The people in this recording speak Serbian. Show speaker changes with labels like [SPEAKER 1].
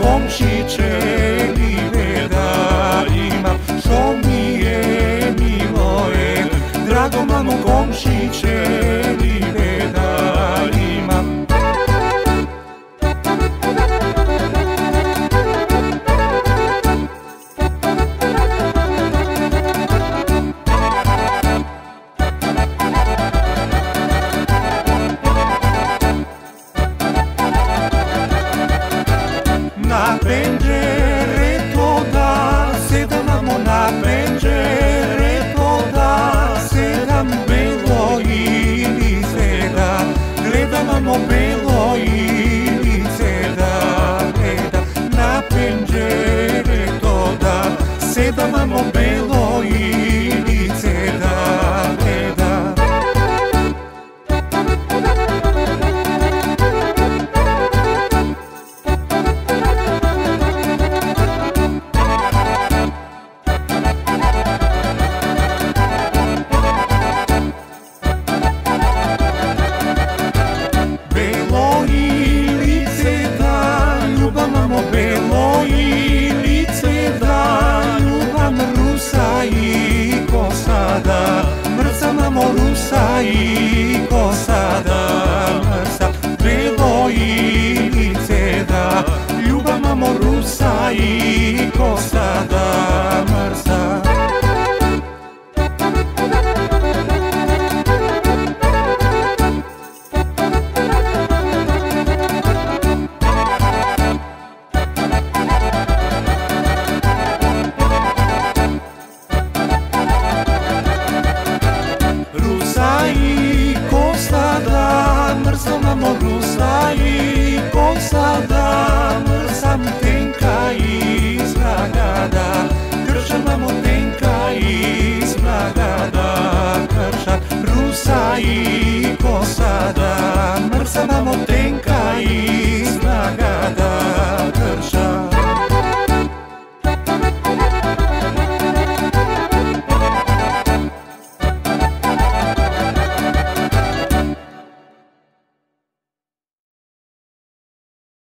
[SPEAKER 1] komšiće live da imam, što mi je milo je, drago mamo komšiće live da imam. Na penđere to da sedam, na penđere to da sedam, belo ilice da gledam, belo ilice da gledam. Na penđere to da sedam, belo ilice da gledam. Belo ilice da ljubam, rusa i kosada mrca, mamo rusa i kosada mrca. Belo ilice da ljubam, mamo rusa i kosada mrca. Mamo rusa i kosada mrzam, tenka iz Bragada kršan, mamo tenka iz Bragada kršan. Rusa i kosada mrzam, mamo tenka iz Bragada.